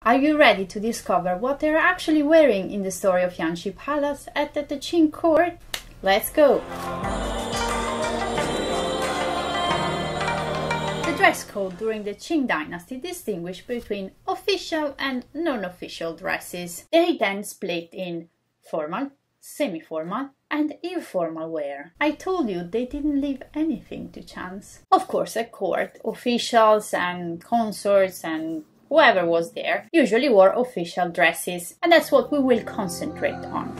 Are you ready to discover what they're actually wearing in the story of Yanxi Palace at the Qing court? Let's go! The dress code during the Qing dynasty distinguished between official and non-official dresses. They then split in formal, semi-formal and informal wear. I told you they didn't leave anything to chance. Of course, at court, officials and consorts and whoever was there usually wore official dresses, and that's what we will concentrate on.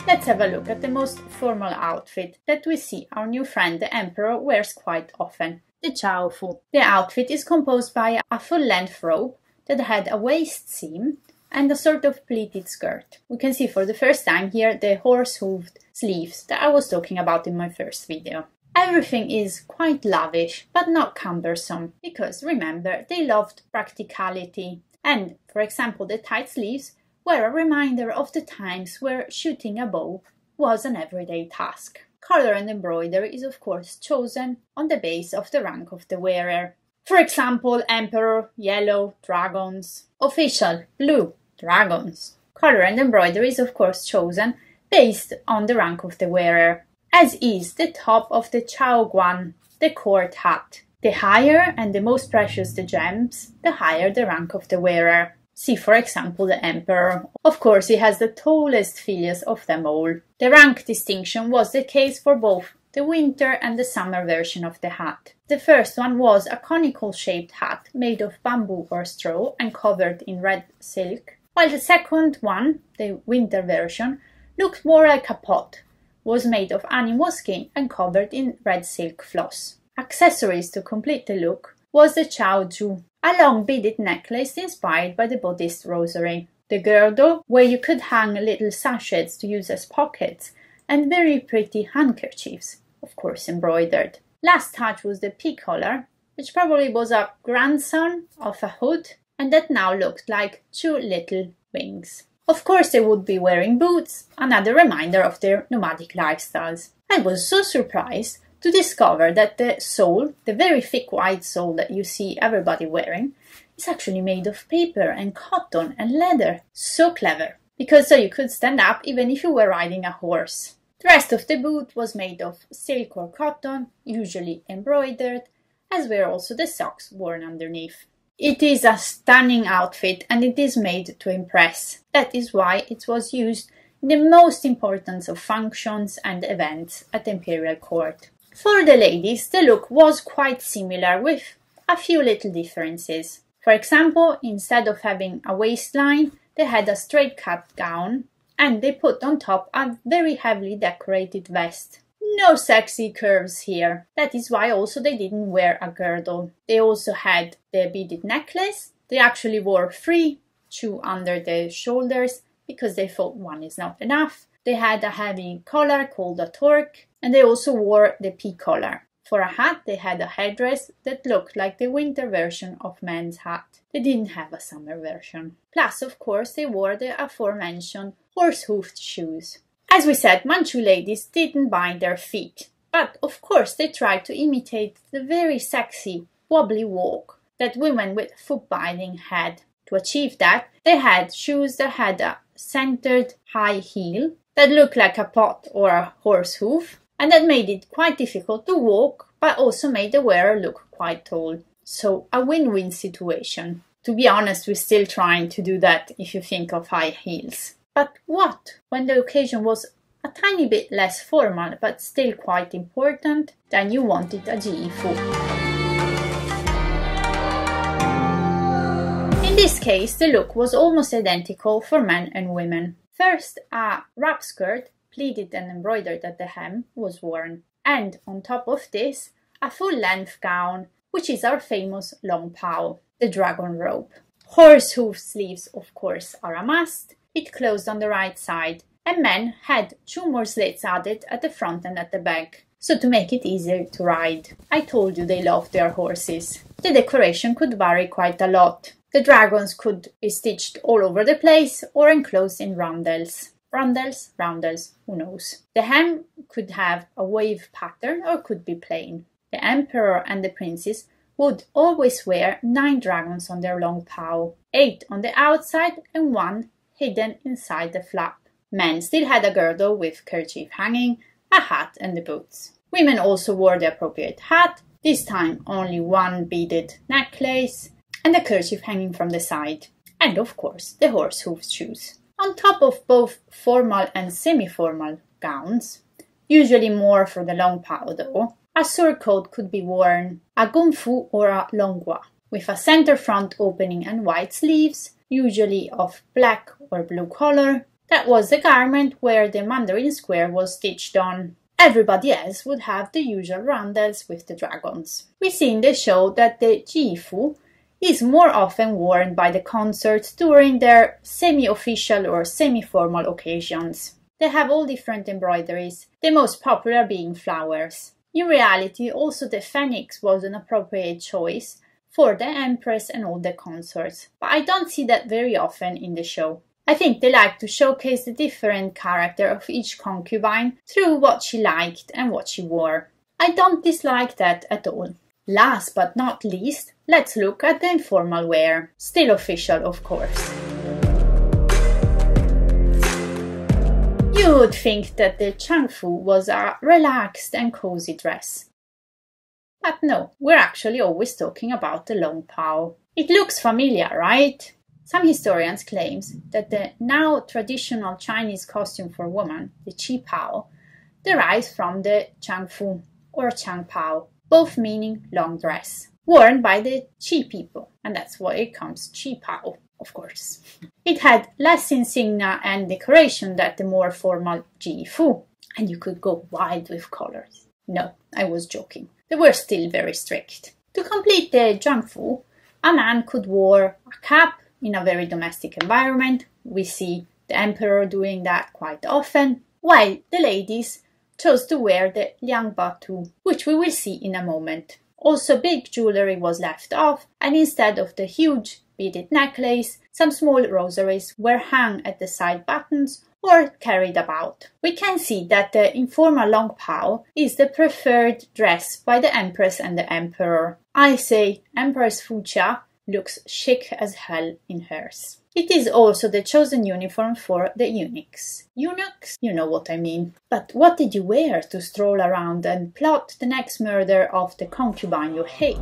Let's have a look at the most formal outfit that we see our new friend the Emperor wears quite often, the Chaofu. The outfit is composed by a full-length robe that had a waist seam and a sort of pleated skirt. We can see for the first time here the horse-hooved sleeves that I was talking about in my first video. Everything is quite lavish, but not cumbersome, because remember, they loved practicality. And, for example, the tight sleeves were a reminder of the times where shooting a bow was an everyday task. Color and embroidery is of course chosen on the base of the rank of the wearer. For example, Emperor, yellow, dragons. Official, blue, dragons. Color and embroidery is of course chosen based on the rank of the wearer, as is the top of the Chaoguan, the court hat. The higher and the most precious the gems, the higher the rank of the wearer. See, for example, the Emperor. Of course, he has the tallest filius of them all. The rank distinction was the case for both the winter and the summer version of the hat. The first one was a conical-shaped hat made of bamboo or straw and covered in red silk, while the second one, the winter version, looked more like a pot, was made of animal skin and covered in red silk floss. Accessories to complete the look was the Chaoju, a long beaded necklace inspired by the Buddhist rosary, the girdle, where you could hang little sachets to use as pockets, and very pretty handkerchiefs, of course embroidered. Last touch was the pea collar, which probably was a grandson of a hood, and that now looked like two little wings. Of course they would be wearing boots, another reminder of their nomadic lifestyles. I was so surprised to discover that the sole, the very thick white sole that you see everybody wearing, is actually made of paper and cotton and leather. So clever, because so you could stand up even if you were riding a horse. The rest of the boot was made of silk or cotton, usually embroidered, as were also the socks worn underneath. It is a stunning outfit and it is made to impress. That is why it was used in the most important of functions and events at the imperial court. For the ladies, the look was quite similar with a few little differences. For example, instead of having a waistline, they had a straight-cut gown and they put on top a very heavily decorated vest. No sexy curves here. That is why also they didn't wear a girdle. They also had the beaded necklace. They actually wore 3, 2 under the shoulders because they thought one is not enough. They had a heavy collar called a torque, and they also wore the pea collar. For a hat, they had a headdress that looked like the winter version of men's hat. They didn't have a summer version. Plus, of course, they wore the aforementioned horse-hoofed shoes. As we said, Manchu ladies didn't bind their feet, but of course they tried to imitate the very sexy, wobbly walk that women with foot binding had. To achieve that, they had shoes that had a centered high heel that looked like a pot or a horse hoof, and that made it quite difficult to walk, but also made the wearer look quite tall. So a win-win situation. To be honest, we're still trying to do that if you think of high heels. But what when the occasion was a tiny bit less formal but still quite important? Then you wanted a jiifu. In this case, the look was almost identical for men and women. First, a wrap skirt, pleated and embroidered at the hem, was worn, and on top of this, a full-length gown, which is our famous long pao, the dragon robe. Horse hoof sleeves, of course, are a must. It closed on the right side, and men had 2 more slits added at the front and at the back, so to make it easier to ride. I told you they loved their horses. The decoration could vary quite a lot. The dragons could be stitched all over the place or enclosed in roundels. Roundels, who knows. The hem could have a wave pattern or could be plain. The emperor and the princes would always wear 9 dragons on their long pao, 8 on the outside and 1 hidden inside the flap. Men still had a girdle with kerchief hanging, a hat and the boots. Women also wore the appropriate hat, this time only 1 beaded necklace, and a kerchief hanging from the side, and of course the horse-hoof shoes. On top of both formal and semi-formal gowns, usually more for the long pao though, a surcoat could be worn, a gonfu or a longhua, with a center front opening and wide sleeves, usually of black or blue color. That was the garment where the mandarin square was stitched on. Everybody else would have the usual roundels with the dragons. We see in the show that the jifu is more often worn by the consorts during their semi-official or semi-formal occasions. They have all different embroideries, the most popular being flowers. In reality, also the phoenix was an appropriate choice for the empress and all the consorts, but I don't see that very often in the show. I think they like to showcase the different character of each concubine through what she liked and what she wore. I don't dislike that at all. Last but not least, let's look at the informal wear, still official of course. You would think that the changfu was a relaxed and cozy dress. But no, we're actually always talking about the long pao. It looks familiar, right? Some historians claim that the now traditional Chinese costume for women, the qi pao, derives from the changfu or changpao, both meaning long dress, worn by the qi people, and that's why it comes qi pao, of course. It had less insignia and decoration than the more formal ji fu, and you could go wild with colors. No, I was joking. They were still very strict. To complete the zhangfu, a man could wear a cap in a very domestic environment. We see the emperor doing that quite often, while the ladies chose to wear the liangbatu, which we will see in a moment. Also, big jewelry was left off, and instead of the huge beaded necklace, some small rosaries were hung at the side buttons or carried about. We can see that the informal long pao is the preferred dress by the empress and the emperor. I say Empress Fuxia looks chic as hell in hers. It is also the chosen uniform for the eunuchs. Eunuchs? You know what I mean. But what did you wear to stroll around and plot the next murder of the concubine you hate?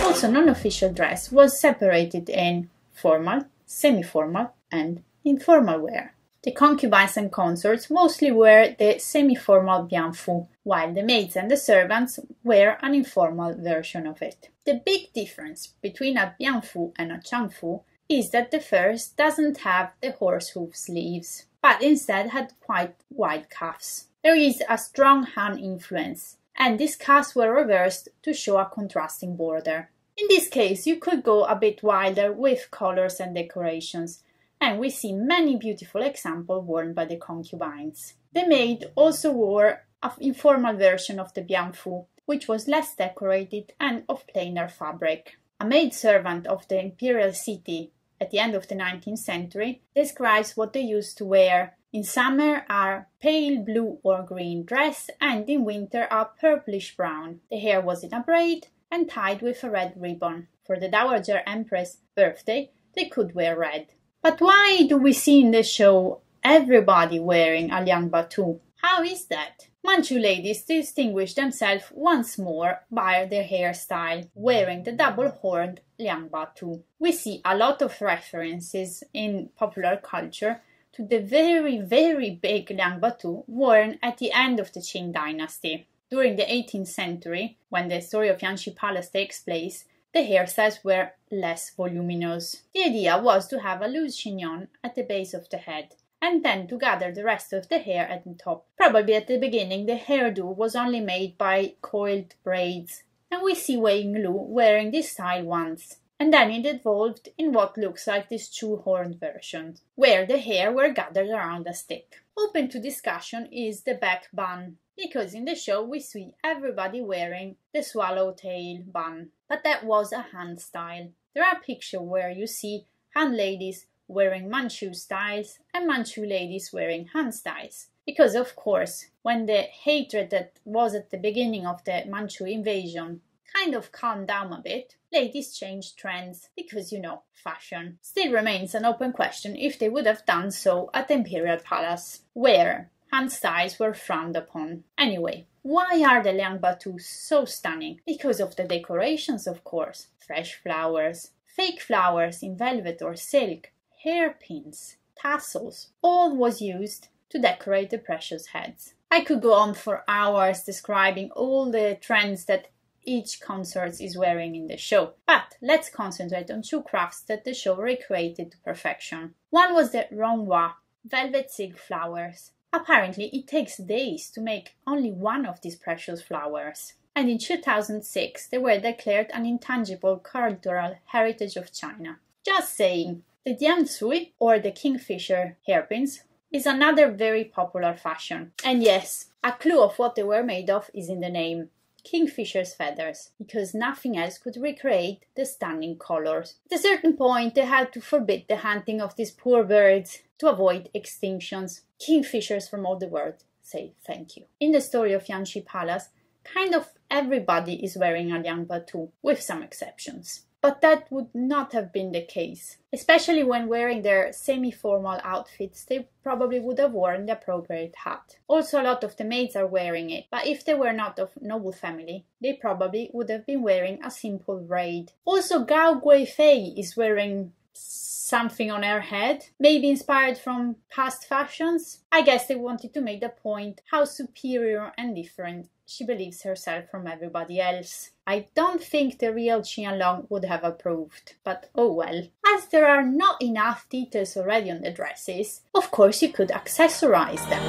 Also, non-official dress was separated in formal, semi-formal and informal wear. The concubines and consorts mostly wear the semi-formal bianfu, while the maids and the servants wear an informal version of it. The big difference between a bianfu and a changfu is that the first doesn't have the horse hoof sleeves, but instead had quite wide cuffs. There is a strong Han influence, and these cuffs were reversed to show a contrasting border. In this case, you could go a bit wilder with colors and decorations, and we see many beautiful examples worn by the concubines. The maid also wore an informal version of the bianfu, which was less decorated and of plainer fabric. A maidservant of the imperial city at the end of the 19th century describes what they used to wear. In summer, a pale blue or green dress, and in winter a purplish brown. The hair was in a braid and tied with a red ribbon. For the Dowager Empress' birthday, they could wear red. But why do we see in the show everybody wearing a liangbatu? How is that? Manchu ladies distinguish themselves once more by their hairstyle, wearing the double-horned liangbatu. We see a lot of references in popular culture to the very, very big liangbatu worn at the end of the Qing dynasty. During the 18th century, when the story of Yanxi Palace takes place, the hairstyles were less voluminous. The idea was to have a loose chignon at the base of the head, and then to gather the rest of the hair at the top. Probably at the beginning the hairdo was only made by coiled braids, and we see Wei Yinglu wearing this style once. And then it evolved in what looks like this two-horned version, where the hair were gathered around a stick. Open to discussion is the back bun, because in the show we see everybody wearing the swallowtail bun, but that was a Han style. There are pictures where you see Han ladies wearing Manchu styles and Manchu ladies wearing Han styles. because of course, when the hatred that was at the beginning of the Manchu invasion kind of calmed down a bit, ladies changed trends because, you know, fashion. Still remains an open question if they would have done so at the Imperial Palace, where hand styles were frowned upon. Anyway, why are the Liang Batu so stunning? Because of the decorations, of course. Fresh flowers, fake flowers in velvet or silk, hairpins, tassels, all was used to decorate the precious heads. I could go on for hours describing all the trends that each consort is wearing in the show, but let's concentrate on two crafts that the show recreated to perfection. One was the Ronghua, velvet silk flowers. Apparently, it takes days to make only one of these precious flowers. And in 2006, they were declared an intangible cultural heritage of China. Just saying. The Jiansui, or the kingfisher hairpins, is another very popular fashion. And yes, a clue of what they were made of is in the name. Kingfisher's feathers, because nothing else could recreate the stunning colors. At a certain point, they had to forbid the hunting of these poor birds to avoid extinctions. Kingfishers from all the world say thank you. In the story of Yanxi Palace, kind of everybody is wearing a Liang Batu, with some exceptions. But that would not have been the case. Especially when wearing their semi-formal outfits, they probably would have worn the appropriate hat. Also, a lot of the maids are wearing it, but if they were not of noble family, they probably would have been wearing a simple braid. Also, Gao Guifei is wearing something on her head, maybe inspired from past fashions. I guess they wanted to make the point how superior and different she believes herself from everybody else. I don't think the real Qianlong would have approved, but oh well. As there are not enough details already on the dresses, of course you could accessorize them.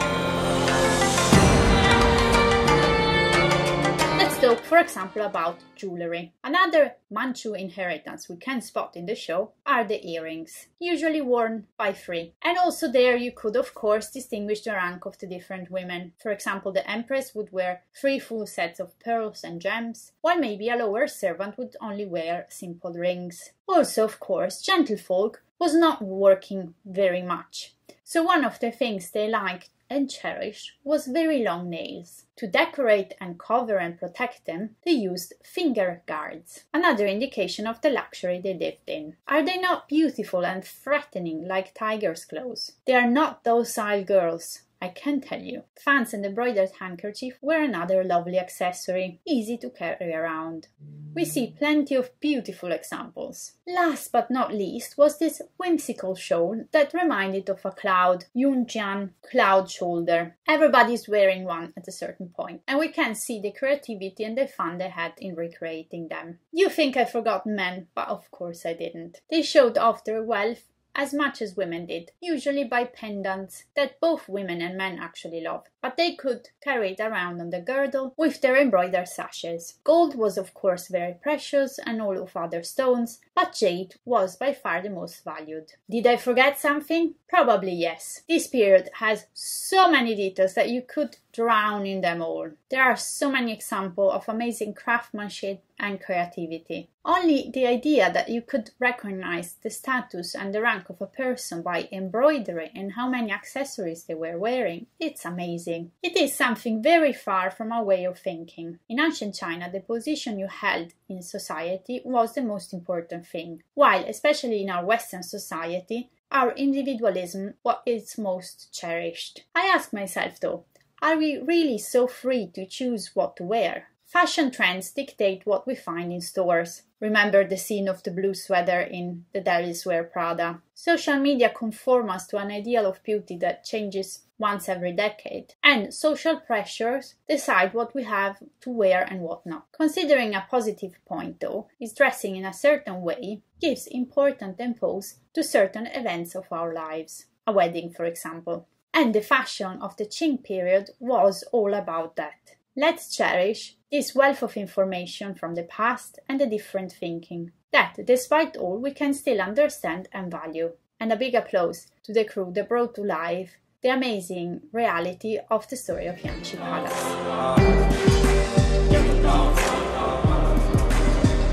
Let's talk, for example, about jewelry. Another Manchu inheritance we can spot in the show are the earrings, usually worn by three. And also there you could, of course, distinguish the rank of the different women. For example, the empress would wear 3 full sets of pearls and gems, while maybe a lower servant would only wear simple rings. Also, of course, gentlefolk was not working very much. So one of the things they liked and cherished was very long nails. To decorate and cover and protect them, they used finger guards, another indication of the luxury they lived in. Are they not beautiful and threatening like tiger's claws? They are not docile girls, I can tell you. Fans and embroidered handkerchief were another lovely accessory, easy to carry around. We see plenty of beautiful examples. Last but not least was this whimsical shawl that reminded of a cloud, Yunjian cloud shoulder. Everybody's wearing one at a certain point, and we can see the creativity and the fun they had in recreating them. You think I forgot men, but of course I didn't. They showed off their wealth as much as women did, usually by pendants that both women and men actually loved, but they could carry it around on the girdle with their embroidered sashes. Gold was of course very precious and all of other stones, but jade was by far the most valued. Did I forget something? Probably yes. This period has so many details that you could drown in them all. There are so many examples of amazing craftsmanship and creativity. Only the idea that you could recognize the status and the rank of a person by embroidery and how many accessories they were wearing, it's amazing. It is something very far from our way of thinking. In ancient China, the position you held in society was the most important thing, while, especially in our Western society, our individualism was most cherished. I ask myself though, are we really so free to choose what to wear? Fashion trends dictate what we find in stores. Remember the scene of the blue sweater in The Devils Wear Prada. Social media conform us to an ideal of beauty that changes once every decade. And social pressures decide what we have to wear and what not. Considering a positive point though, is dressing in a certain way gives important impulse to certain events of our lives. A wedding, for example. And the fashion of the Qing period was all about that. Let's cherish this wealth of information from the past and the different thinking that, despite all, we can still understand and value. And a big applause to the crew that brought to life the amazing reality of the story of Yanxi Palace.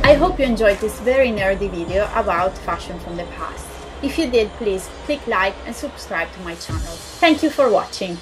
I hope you enjoyed this very nerdy video about fashion from the past. If you did, please click like and subscribe to my channel. Thank you for watching.